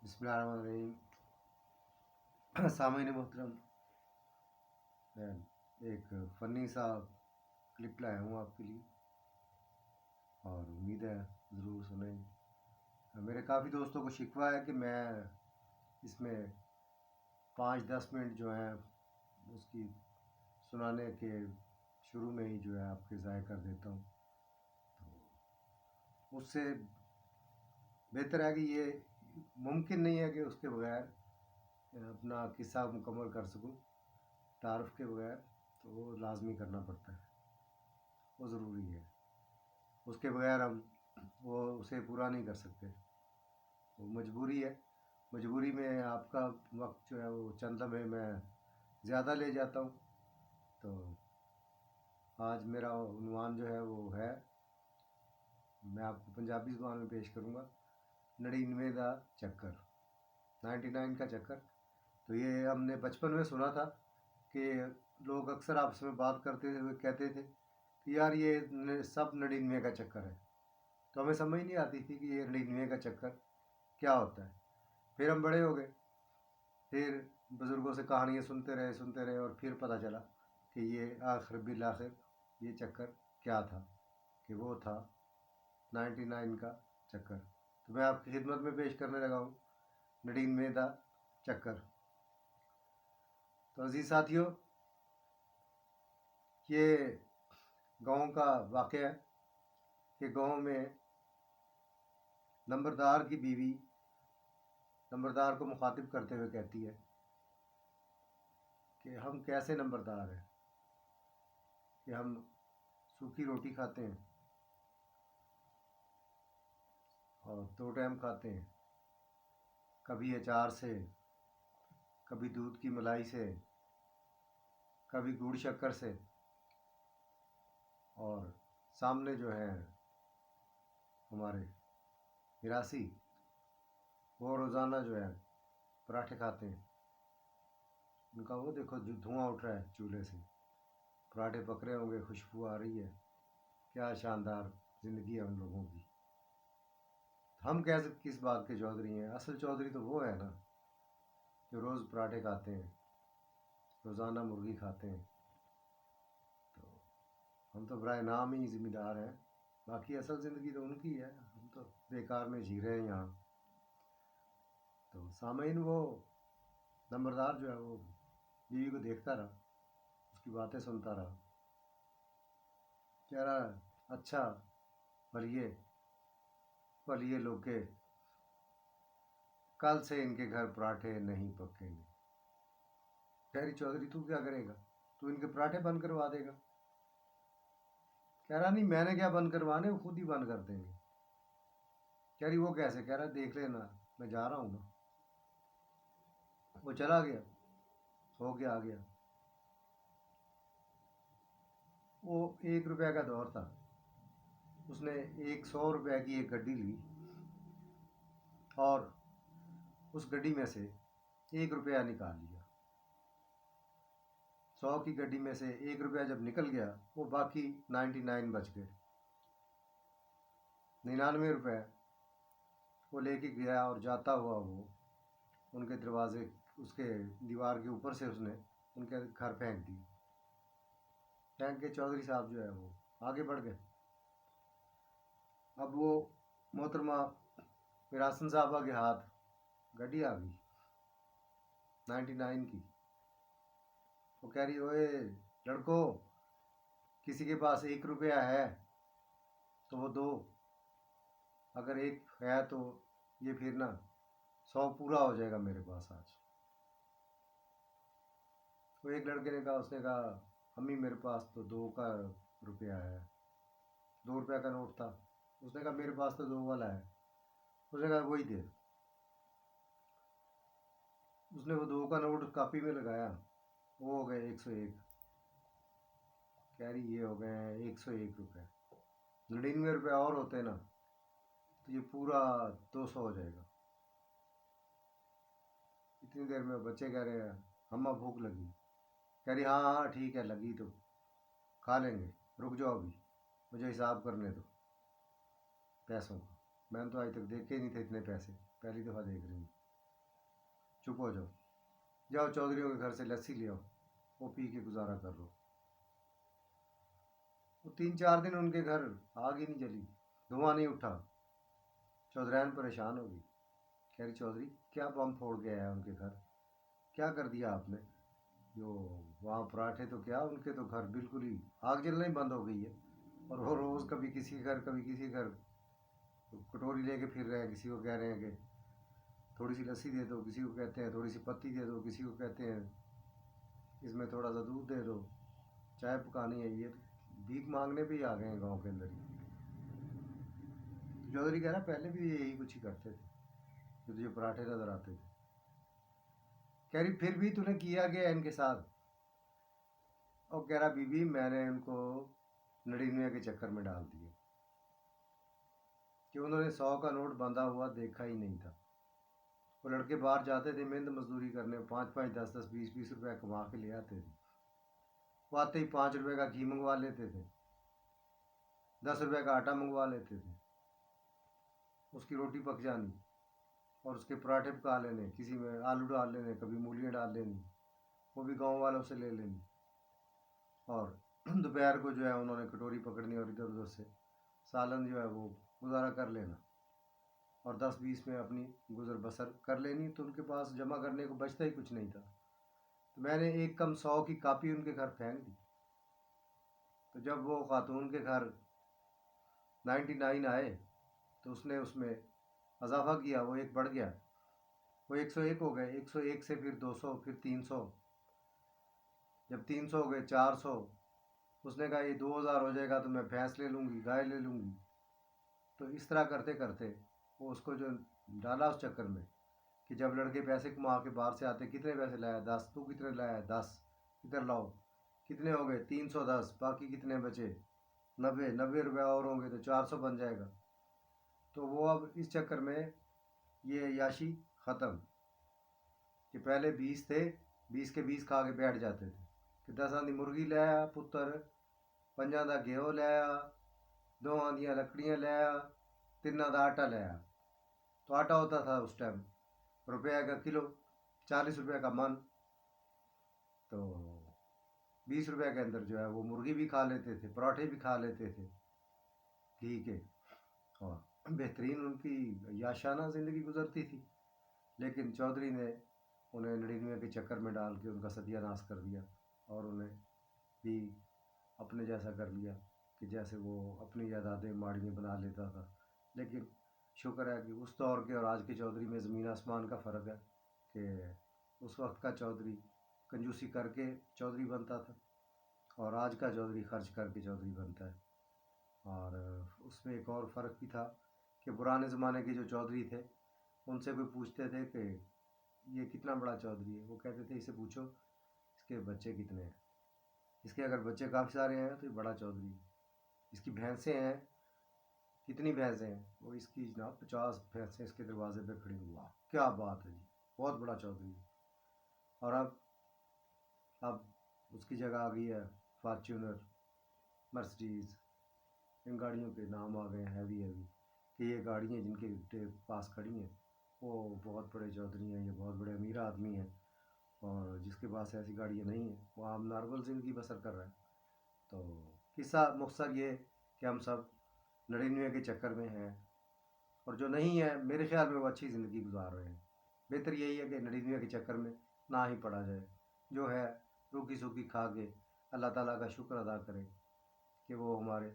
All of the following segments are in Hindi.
बिस्मिल्लाहिर्रहमानिर्रहीम। सामईन मोहतरम, मैं एक फ़नी सा क्लिप लाया हूँ आपके लिए और उम्मीद है ज़रूर सुनेंगे। मेरे काफ़ी दोस्तों को शिकवा है कि मैं इसमें 5-10 मिनट जो हैं उसकी सुनाने के शुरू में ही जो है आपके ज़ाय कर देता हूँ। तो उससे बेहतर है कि ये मुमकिन नहीं है कि उसके बगैर अपना किस्सा मुकम्मल कर सकूं। तारुफ के बगैर तो वो लाजमी करना पड़ता है, वो ज़रूरी है। उसके बगैर हम वो उसे पूरा नहीं कर सकते, वो मजबूरी है। मजबूरी में आपका वक्त जो है वो चंद लम्हे मैं ज़्यादा ले जाता हूँ। तो आज मेरा उन्वान जो है वो है, मैं आपको पंजाबी ज़ुबान में पेश करूँगा, 99 का चक्कर, 99 का चक्कर। तो ये हमने बचपन में सुना था कि लोग अक्सर आपस में बात करते हुए कहते थे कि यार ये सब 99 का चक्कर है। तो हमें समझ नहीं आती थी कि ये 99 का चक्कर क्या होता है। फिर हम बड़े हो गए, फिर बुज़ुर्गों से कहानियाँ सुनते रहे और फिर पता चला कि ये आखिर बिल आखिर ये चक्कर क्या था, कि वो था 99 का चक्कर। तो मैं आपकी खिदमत में पेश करने लगा हूँ 99 का चक्कर। तो अजीज़ साथियों, ये गांव का वाक़या है कि गांव में नंबरदार की बीवी नंबरदार को मुखातिब करते हुए कहती है कि हम कैसे नंबरदार हैं कि हम सूखी रोटी खाते हैं और 2 टाइम खाते हैं, कभी अचार से, कभी दूध की मलाई से, कभी गुड़ शक्कर से, और सामने जो है हमारे मिरासी, वो रोज़ाना जो है पराठे खाते हैं। उनका वो देखो जो धुआं उठ रहा है चूल्हे से, पराठे पक रहे होंगे, खुशबू आ रही है, क्या शानदार ज़िंदगी है उन लोगों की। हम कैसे किस बात के चौधरी हैं? असल चौधरी तो वो है ना जो रोज़ पराठे खाते हैं, रोज़ाना मुर्गी खाते हैं। तो हम तो बराए नाम ही ज़िम्मेदार हैं, बाकी असल ज़िंदगी तो उनकी है, हम तो बेकार में जी रहे हैं यहाँ। तो सामईन, वो नंबरदार जो है वो बीवी को देखता रहा, उसकी बातें सुनता रहा, कह रहा अच्छा भलिए भलिए लोगे, कल से इनके घर पराठे नहीं पकेंगे। कह रही चौधरी तू क्या करेगा? तू इनके पराठे बंद करवा देगा? कह रहा नहीं, मैंने क्या बंद करवाने, वो खुद ही बंद कर देंगे। कह रही वो कैसे? कह रहा देख लेना, मैं जा रहा हूँ ना। वो चला गया, हो गया आ गया। वो 1 रुपये का दौर था, उसने 100 रुपये की एक गड्डी ली और उस गड्डी में से 1 रुपया निकाल लिया। 100 की गड्डी में से 1 रुपया जब निकल गया, वो बाकी 99 बच गए। 99 रुपये वो लेके गया और जाता हुआ वो उनके दरवाजे, उसके दीवार के ऊपर से उसने उनके घर फेंक दी। फेंक के चौधरी साहब जो है वो आगे बढ़ गए। अब वो मोहतरमा मिरासन साहबा के हाथ गड्डी आ गई 99 की। वो कह रही ओए लड़को, किसी के पास 1 रुपया है तो वो दो, अगर एक है तो ये फिर ना 100 पूरा हो जाएगा मेरे पास आज। तो एक लड़के ने कहा, उसने कहा अम्मी मेरे पास तो 2 का रुपया है, 2 रुपया का नोट था। उसने कहा मेरे पास तो 2 वाला है। उसने कहा वही दे। उसने वो 2 का नोट कापी में लगाया, वो हो गए 101। कह रही ये हो गए 101 रुपये। 99 रुपये और होते ना तो ये पूरा 200 हो जाएगा। इतनी देर में बच्चे कह रहे हैं अम्मा भूख लगी। कह रही हाँ हाँ ठीक है, लगी तो खा लेंगे, रुक जाओ अभी, मुझे हिसाब करने दो पैसों का। मैंने तो आज तक देखे ही नहीं थे इतने पैसे, पहली दफ़ा देख रही हूँ। चुप हो जाओ, जाओ चौधरियों के घर से लस्सी ले आओ, वो पी के गुजारा कर लो। वो 3-4 दिन उनके घर आग ही नहीं जली, धुआं नहीं उठा। चौधराइन परेशान हो गई, कह रही चौधरी क्या बम फोड़ के आया उनके घर, क्या कर दिया आपने। जो वहाँ पराठे तो क्या, उनके तो घर बिल्कुल ही आग जलना ही बंद हो गई है। और वो रोज़ कभी किसी के घर कभी किसी के घर कटोरी लेके फिर रहे हैं, किसी को कह रहे हैं कि थोड़ी सी लस्सी दे दो, किसी को कहते हैं थोड़ी सी पत्ती दे दो, किसी को कहते हैं इसमें थोड़ा सा दूध दे दो, चाय पकानी है। ये तो भीख मांगने भी आ गए हैं गांव के अंदर ही। चौधरी कह रहा पहले भी यही कुछ ही करते थे, जो तुझे पराठे नजर आते थे। कह रही फिर भी तूने किया गया इनके साथ। और कह रहा बीबी मैंने उनको 99 के चक्कर में डाल दिया कि उन्होंने 100 का नोट बंधा हुआ देखा ही नहीं था। वो लड़के बाहर जाते थे मेहनत मजदूरी करने, 5-5, 10-10, 20-20 रुपया कमा के ले आते थे। वो आते ही 5 रुपये का घी मंगवा लेते थे, 10 रुपये का आटा मंगवा लेते थे, उसकी रोटी पक जानी और उसके पराठे पका लेने, किसी में आलू डाल लेने, कभी मूलियाँ डाल लेनी, वो भी गांव वालों से ले लेनी। और दोपहर को जो है उन्होंने कटोरी पकड़नी और इधर उधर से सालन जो है वो गुजारा कर लेना और 10-20 में अपनी गुजर बसर कर लेनी। तो उनके पास जमा करने को बचता ही कुछ नहीं था। तो मैंने एक कम 100 की कापी उनके घर फेंक दी। तो जब वो खातून के घर 99 आए तो उसने उसमें इजाफा किया, वो एक बढ़ गया, वो 101 हो गए, 101 से फिर 200, फिर 300, जब 300 हो गए 400। उसने कहा ये 2000 हो जाएगा तो मैं भैंस ले लूँगी, गाय ले लूँगी। तो इस तरह करते करते वो उसको जो डाला उस चक्कर में कि जब लड़के पैसे कमा के बाहर से आते, कितने पैसे लाया, 10, तू कितने लाया, 10, इधर लाओ, कितने हो गए, 310, बाकी कितने बचे, 90 रुपये और होंगे तो 400 बन जाएगा। तो वो अब इस चक्कर में ये याशी ख़त्म कि पहले 20 थे, 20 के 20 खा के बैठ जाते थे कि 10 आंधी मुर्गी ले आया पुत्र, 5 दा घ्यो ले आया, 2 आंधियाँ लकड़ियाँ ले आया, 3 दा आटा ले आया। तो आटा होता था उस टाइम रुपये का किलो, 40 रुपये का मन। तो 20 रुपये के अंदर जो है वो मुर्गी भी खा लेते थे, पराठे भी खा लेते थे, ठीक है। और बेहतरीन उनकी याशाना ज़िंदगी गुजरती थी। लेकिन चौधरी ने उन्हें 99 के चक्कर में डाल के उनका सत्यानाश कर दिया और उन्हें भी अपने जैसा कर लिया कि जैसे वो अपनी जायदादें माड़ियाँ बना लेता था। लेकिन शुक्र है कि उस दौर के और आज के चौधरी में ज़मीन आसमान का फ़र्क है कि उस वक्त का चौधरी कंजूसी करके चौधरी बनता था और आज का चौधरी खर्च करके चौधरी बनता है। और उसमें एक और फ़र्क भी था कि पुराने ज़माने के जो चौधरी थे उनसे कोई पूछते थे कि ये कितना बड़ा चौधरी है, वो कहते थे इसे पूछो इसके बच्चे कितने हैं, इसके अगर बच्चे काफ़ी सारे हैं तो ये बड़ा चौधरी है। इसकी भैंसें हैं, कितनी भैंसें हैं, वो इसकी जनाब 50 भैंसें इसके दरवाजे पे खड़ी हुई। वाह क्या बात है जी, बहुत बड़ा चौधरी है। और अब उसकी जगह आ गई है फॉर्च्यूनर, मर्सिडीज़, इन गाड़ियों के नाम आ गए हैं हैवी हैवी कि ये गाड़ियाँ जिनके पास खड़ी हैं वो बहुत बड़े चौधरी हैं, ये बहुत बड़े अमीर आदमी हैं। और जिसके पास ऐसी गाड़ियाँ नहीं हैं वो आम नॉर्मल ज़िंदगी बसर कर रहा है। तो किस्सा मुख्तसर ये कि हम सब 99 के चक्कर में हैं और जो नहीं है मेरे ख्याल में वो अच्छी ज़िंदगी गुजार रहे हैं। बेहतर यही है कि 99 के चक्कर में ना ही पड़ा जाए, जो है रूखी सूखी खा के अल्लाह ताला का शुक्र अदा करें कि वो हमारे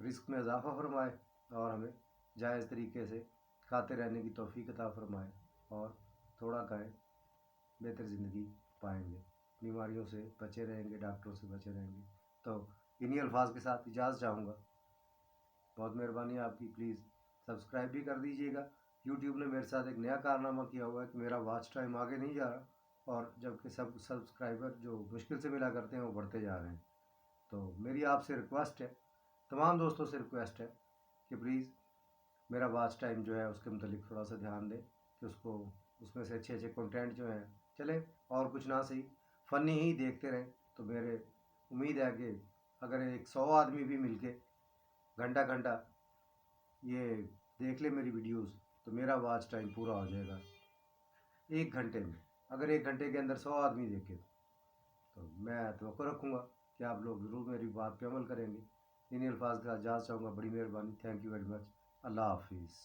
रिस्क में इजाफ़ा फरमाए और हमें जायज़ तरीके से खाते रहने की तौफीक अता फरमाए और थोड़ा खाएँ, बेहतर ज़िंदगी पाएंगे, बीमारियों से बचे रहेंगे, डॉक्टरों से बचे रहेंगे। तो इन्हीं अल्फाज के साथ इजाज़त चाहूँगा। बहुत मेहरबानी आपकी, प्लीज़ सब्सक्राइब भी कर दीजिएगा। यूट्यूब ने मेरे साथ एक नया कारनामा किया हुआ है कि मेरा वॉच टाइम आगे नहीं जा रहा और जबकि सब सब्सक्राइबर जो मुश्किल से मिला करते हैं वो बढ़ते जा रहे हैं। तो मेरी आपसे रिक्वेस्ट है, तमाम दोस्तों से रिक्वेस्ट है कि प्लीज़ मेरा वॉच टाइम जो है उसके मुतालिक थोड़ा सा ध्यान दें कि उसको उसमें से अच्छे अच्छे कंटेंट जो हैं चले और कुछ ना सही फ़नी ही देखते रहें। तो मेरे उम्मीद है कि अगर 100 आदमी भी मिलके घंटा घंटा ये देख ले मेरी वीडियोस तो मेरा वॉच टाइम पूरा हो जाएगा। 1 घंटे में। अगर 1 घंटे के अंदर 100 आदमी देखे तो मैं तवक्को रखूँगा कि आप लोग ज़रूर मेरी बात पे अमल करेंगे। इन्हीं अल्फाज के साथ इजाज़त चाहूँगा। बड़ी मेहरबानी। Thank you very much. Allah हाफिज़।